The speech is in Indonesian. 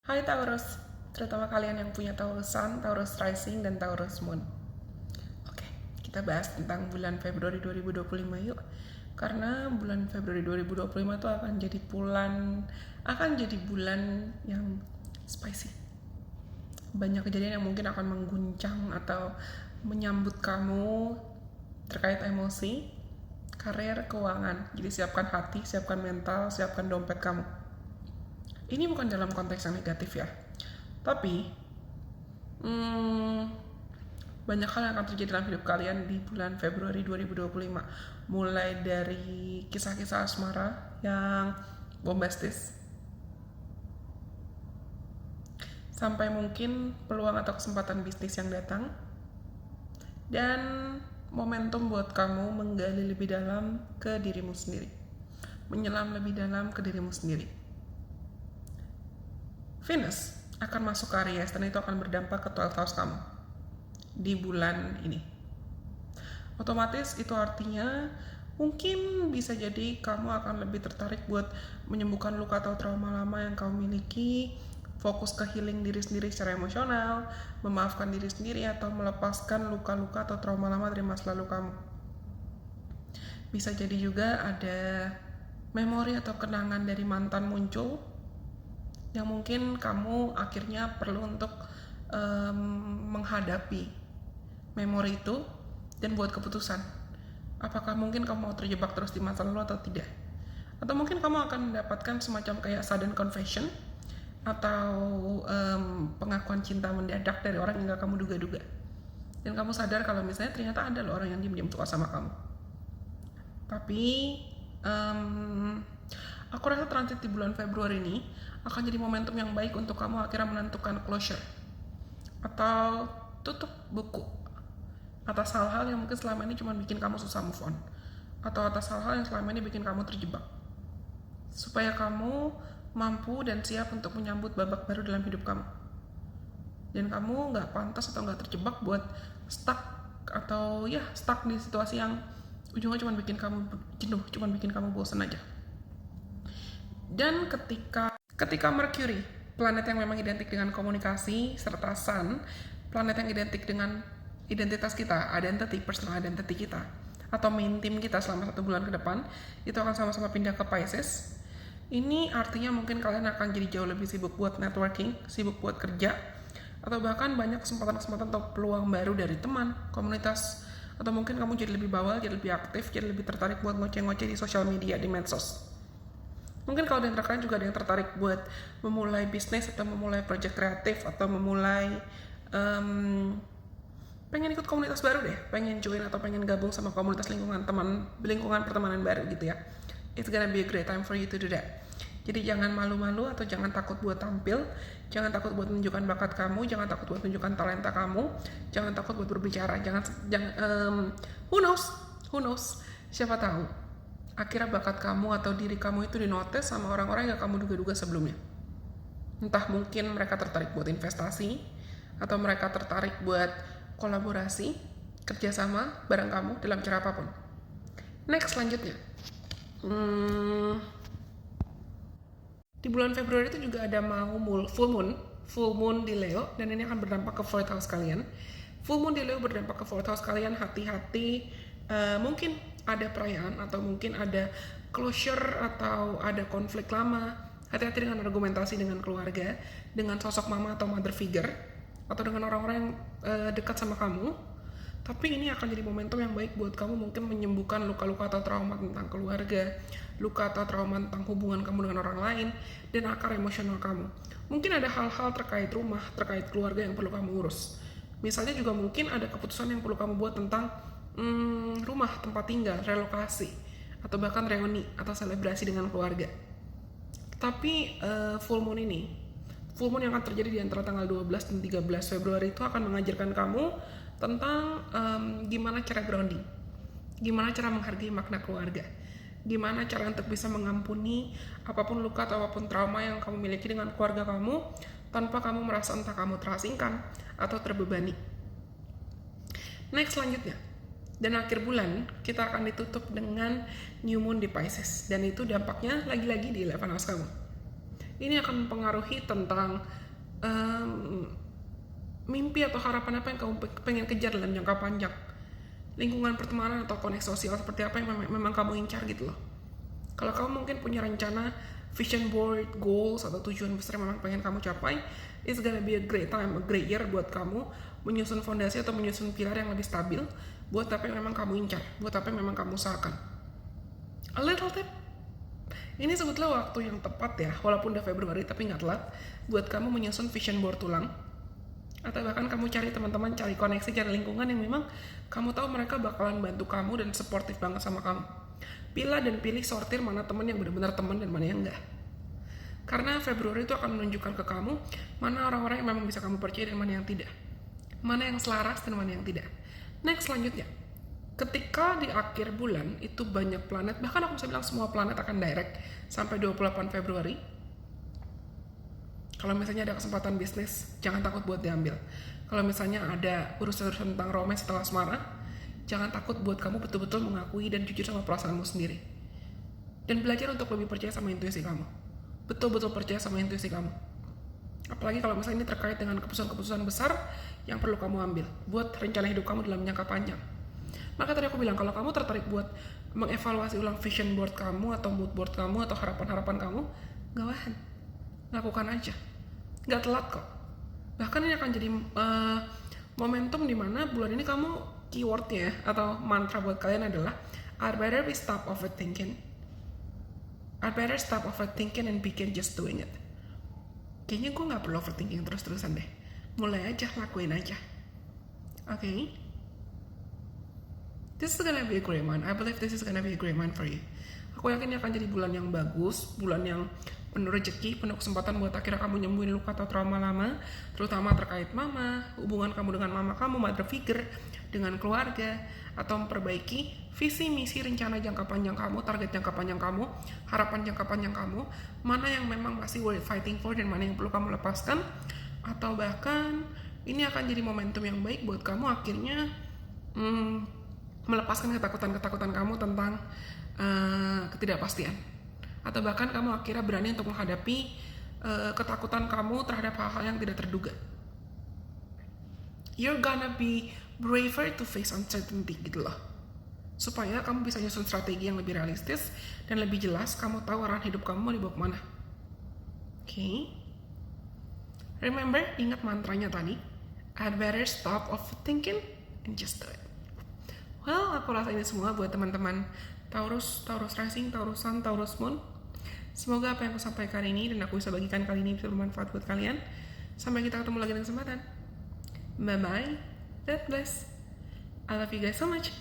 Hai Taurus, terutama kalian yang punya Taurus Sun, Taurus Rising, dan Taurus Moon. Oke, kita bahas tentang bulan Februari 2025 yuk. Karena bulan Februari 2025 itu akan jadi bulan yang spicy. Banyak kejadian yang mungkin akan mengguncang atau menyambut kamu terkait emosi, karir, keuangan. Jadi siapkan hati, siapkan mental, siapkan dompet kamu. Ini bukan dalam konteks yang negatif ya, tapi banyak hal yang akan terjadi dalam hidup kalian di bulan Februari 2025. Mulai dari kisah-kisah asmara yang bombastis, sampai mungkin peluang atau kesempatan bisnis yang datang, dan momentum buat kamu menggali lebih dalam ke dirimu sendiri, menyelam lebih dalam ke dirimu sendiri. Venus akan masuk ke Aries dan itu akan berdampak ke 12 house kamu di bulan ini. Otomatis itu artinya mungkin bisa jadi kamu akan lebih tertarik buat menyembuhkan luka atau trauma lama yang kamu miliki, fokus ke healing diri sendiri secara emosional, memaafkan diri sendiri, atau melepaskan luka-luka atau trauma lama dari masa lalu kamu. Bisa jadi juga ada memori atau kenangan dari mantan muncul yang mungkin kamu akhirnya perlu untuk menghadapi memori itu dan buat keputusan. Apakah mungkin kamu mau terjebak terus di masa lalu atau tidak? Atau mungkin kamu akan mendapatkan semacam kayak sudden confession atau pengakuan cinta mendadak dari orang yang gak kamu duga-duga. Dan kamu sadar kalau misalnya ternyata ada loh orang yang diam-diam suka sama kamu. Tapi aku rasa transit di bulan Februari ini akan jadi momentum yang baik untuk kamu akhirnya menentukan closure atau tutup buku atas hal-hal yang mungkin selama ini cuma bikin kamu susah move on, atau atas hal-hal yang selama ini bikin kamu terjebak, supaya kamu mampu dan siap untuk menyambut babak baru dalam hidup kamu. Dan kamu gak pantas atau gak terjebak buat stuck di situasi yang ujungnya cuma bikin kamu jenuh, cuma bikin kamu bosan aja. Dan ketika Mercury, planet yang memang identik dengan komunikasi, serta Sun, planet yang identik dengan identitas kita, personal identity kita, atau main team kita selama 1 bulan ke depan, itu akan sama-sama pindah ke Pisces. Ini artinya mungkin kalian akan jadi jauh lebih sibuk buat networking, sibuk buat kerja, atau bahkan banyak kesempatan-kesempatan atau peluang baru dari teman, komunitas, atau mungkin kamu jadi lebih bawal, jadi lebih aktif, jadi lebih tertarik buat ngoceh-ngoceh di sosial media, di medsos. Mungkin kalau di antara kalian juga ada yang tertarik buat memulai bisnis atau memulai project kreatif atau memulai pengen ikut komunitas baru deh, pengen join atau pengen gabung sama komunitas lingkungan pertemanan baru gitu ya. It's gonna be a great time for you to do that. Jadi jangan malu-malu atau jangan takut buat tampil, jangan takut buat menunjukkan bakat kamu, jangan takut buat menunjukkan talenta kamu, jangan takut buat berbicara, jangan who knows, siapa tahu akhirnya bakat kamu atau diri kamu itu dinotis sama orang-orang yang kamu duga-duga sebelumnya. Entah mungkin mereka tertarik buat investasi, atau mereka tertarik buat kolaborasi, kerjasama bareng kamu dalam cara apapun. Next, selanjutnya. Di bulan Februari itu juga ada full moon di Leo, dan ini akan berdampak ke 4th house kalian. Full moon di Leo berdampak ke 4th house kalian, hati-hati. Mungkin ada perayaan atau mungkin ada closure atau ada konflik lama. Hati-hati dengan argumentasi dengan keluarga, dengan sosok mama atau mother figure, atau dengan orang-orang yang dekat sama kamu. Tapi ini akan jadi momentum yang baik buat kamu mungkin menyembuhkan luka-luka atau trauma tentang keluarga, luka atau trauma tentang hubungan kamu dengan orang lain, dan akar emosional kamu. Mungkin ada hal-hal terkait rumah, terkait keluarga yang perlu kamu urus. Misalnya juga mungkin ada keputusan yang perlu kamu buat tentang rumah, tempat tinggal, relokasi, atau bahkan reuni atau selebrasi dengan keluarga. Tapi full moon yang akan terjadi di antara tanggal 12 dan 13 Februari itu akan mengajarkan kamu tentang gimana cara grounding, gimana cara menghargai makna keluarga, gimana cara untuk bisa mengampuni apapun luka atau apapun trauma yang kamu miliki dengan keluarga kamu tanpa kamu merasa entah kamu terasingkan atau terbebani. Next, selanjutnya. Dan akhir bulan kita akan ditutup dengan new moon di Pisces, dan itu dampaknya lagi-lagi di 11 house kamu. Ini akan mempengaruhi tentang mimpi atau harapan apa yang kamu pengen kejar dalam jangka panjang. Lingkungan pertemanan atau koneksi sosial seperti apa yang memang kamu incar gitu loh. Kalau kamu mungkin punya rencana, vision board, goals, atau tujuan besar yang memang pengen kamu capai, it's gonna be a great time, a great year buat kamu menyusun fondasi atau menyusun pilar yang lebih stabil buat apa yang memang kamu incar, buat apa yang memang kamu usahakan. A little tip, ini sebetulnya waktu yang tepat ya, walaupun udah Februari tapi nggak telat, buat kamu menyusun vision board ulang. Atau bahkan kamu cari teman-teman, cari koneksi, cari lingkungan yang memang kamu tahu mereka bakalan bantu kamu dan supportive banget sama kamu. Pilih dan pilih sortir mana teman yang benar-benar teman dan mana yang enggak. Karena Februari itu akan menunjukkan ke kamu mana orang-orang yang memang bisa kamu percaya dan mana yang tidak. Mana yang selaras dan mana yang tidak. Next, selanjutnya. Ketika di akhir bulan itu banyak planet, bahkan aku bisa bilang semua planet akan direct sampai 28 Februari. Kalau misalnya ada kesempatan bisnis, jangan takut buat diambil. Kalau misalnya ada urusan tentang romance atau asmara, jangan takut buat kamu betul-betul mengakui dan jujur sama perasaanmu sendiri. Dan belajar untuk lebih percaya sama intuisi kamu. Betul-betul percaya sama intuisi kamu. Apalagi kalau misalnya ini terkait dengan keputusan-keputusan besar yang perlu kamu ambil buat rencana hidup kamu dalam jangka panjang. Maka tadi aku bilang, kalau kamu tertarik buat mengevaluasi ulang vision board kamu atau mood board kamu atau harapan-harapan kamu, go ahead. Lakukan aja. Gak telat kok. Bahkan ini akan jadi momentum dimana bulan ini kamu keywordnya atau mantra buat kalian adalah I'd better be stop overthinking. I'd better stop overthinking and begin just doing it. Kayaknya gue gak perlu overthinking terus-terusan deh. Mulai aja, lakuin aja. Okay? This is gonna be a great month. I believe this is gonna be a great month for you. Aku yakin ini akan jadi bulan yang bagus, bulan yang penuh rezeki, penuh kesempatan buat akhirnya kamu nyembuhin luka atau trauma lama, terutama terkait mama, hubungan kamu dengan mama kamu, mother figure, dengan keluarga, atau memperbaiki visi, misi, rencana jangka panjang kamu, target jangka panjang kamu, harapan jangka panjang kamu, mana yang memang masih worth fighting for dan mana yang perlu kamu lepaskan, atau bahkan ini akan jadi momentum yang baik buat kamu akhirnya melepaskan ketakutan-ketakutan kamu tentang ketidakpastian. Atau bahkan kamu akhirnya berani untuk menghadapi ketakutan kamu terhadap hal-hal yang tidak terduga. You're gonna be braver to face uncertainty gitu loh. Supaya kamu bisa nyusun strategi yang lebih realistis dan lebih jelas kamu tahu arah hidup kamu mau dibawa kemana. Okay? Remember, ingat mantranya tadi. I'd better stop overthinking and just do it. Well, aku rasa ini semua buat teman-teman Taurus, Taurus Rising, Taurus Sun, Taurus Moon. Semoga apa yang aku sampaikan ini dan aku bisa bagikan kali ini bisa bermanfaat buat kalian. Sampai kita ketemu lagi di kesempatan. Bye-bye. God bless. I love you guys so much.